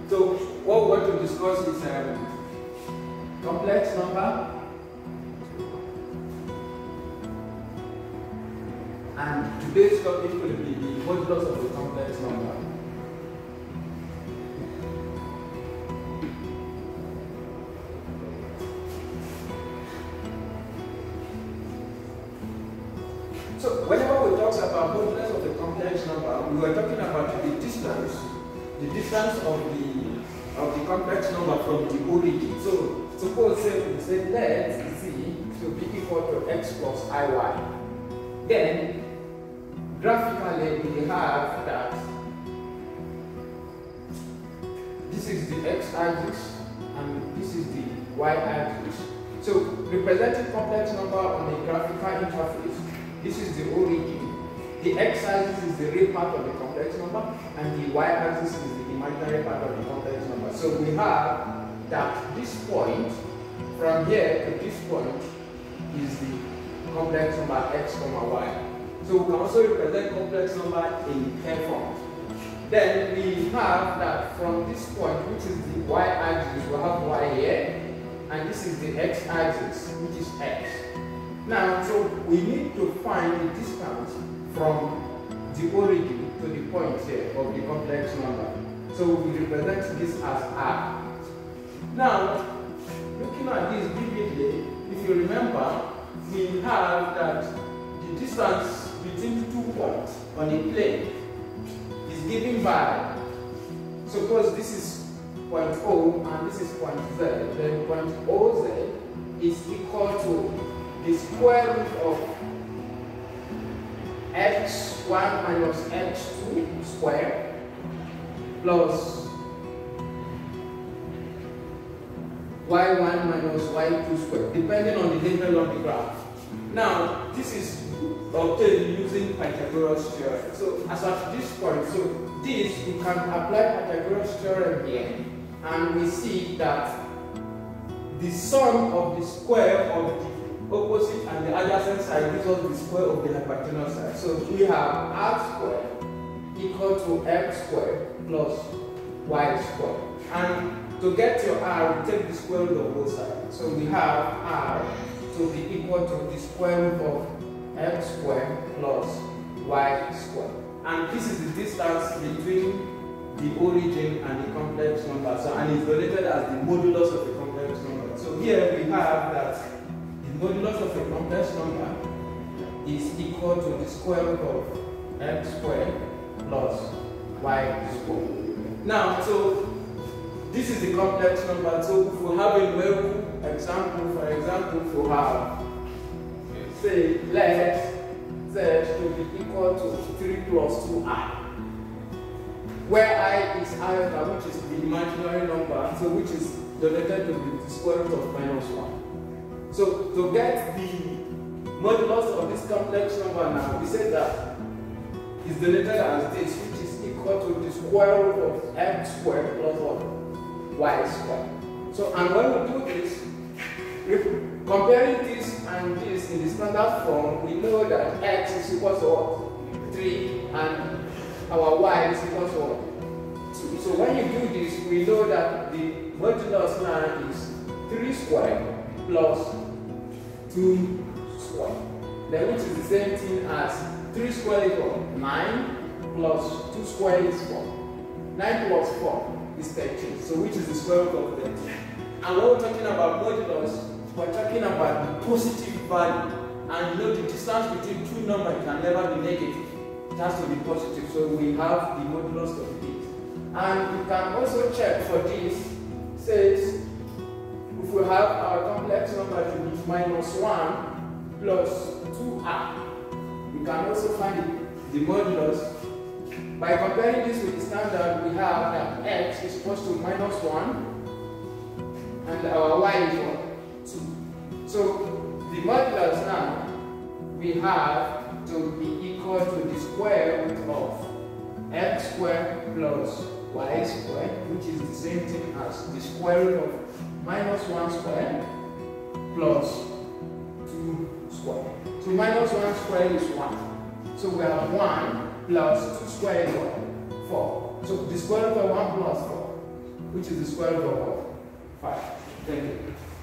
So what we want to discuss is complex number and today's topic will be the modulus of the complex number. So whenever we talk about modulus of the complex number, we were talking about the distance of the complex number from the origin. So suppose we say let z to be equal to x plus iy. Then graphically we have that this is the x-axis and this is the y-axis. So representing complex number on a graphical interface, this is the origin. The x-axis is the real part of the complex number and the y-axis is the imaginary part of the complex number. So we have that this point, from here to this point, is the complex number x, y. So we can also represent complex number in pair form. Then we have that from this point, which is the y-axis, we have y here, and this is the x-axis, which is x. Now, so we need to find the distance from the origin to the point here of the complex number. So we represent this as r. Now, looking at this vividly, if you remember, we have that the distance between 2 points on a plane is given by, suppose this is point O and this is point Z, then point OZ is equal to the square root of x1 minus x2 square plus y1 minus y2 square, depending on the level of the graph. Now, this is obtained using Pythagoras theorem. So, as at this point, so this we can apply Pythagoras theorem here, and we see that the sum of the square of the opposite and the adjacent side gives us the square of the hypotenuse side. So we have r squared equal to x squared plus y squared. And to get your r, we take the square root of both sides. So we have r to be equal to the square root of x squared plus y squared. And this is the distance between the origin and the complex number. So, and it's denoted as the modulus of the complex number. So here we have that the modulus of a complex number is equal to the square root of x squared plus y squared. Now, so this is the complex number. So if we have a numerical example, for example, if we have, say, let z to be equal to 3 plus 2i, where I is iota, which is the imaginary number, so which is denoted to be the square root of minus 1. So to get the modulus of this complex number now, we say that is denoted as this, which is equal to the square root of x squared plus y squared. So, and when we do this, comparing this and this in the standard form, we know that x is equal to what? 3, and our y is equal to what? 2. So when you do this, we know that the modulus now is 3 squared plus 2 squared. Then which is the same thing as 3 squared is what? 9 plus 2 squared is 4. 9 plus 4 is 13. So which is the square root of 13. And when we're talking about modulus, we're talking about the positive value. And you know the distance between two numbers can never be negative. It has to be positive. So we have the modulus of it. And you can also check for this. Says if we have our complex number to be minus 1 plus 2r, we can also find the modulus. By comparing this with the standard, we have that x is equal to minus 1 and our y is what? 2. So the modulus now we have to be equal to the square root of x squared plus y squared, which is the same thing as the square root of minus 1 squared plus 2 squared. So minus 1 squared is 1. So we have 1 plus 2 squared is what? 4. So the square root of 1 plus 4 which is the square root of 5. Thank you.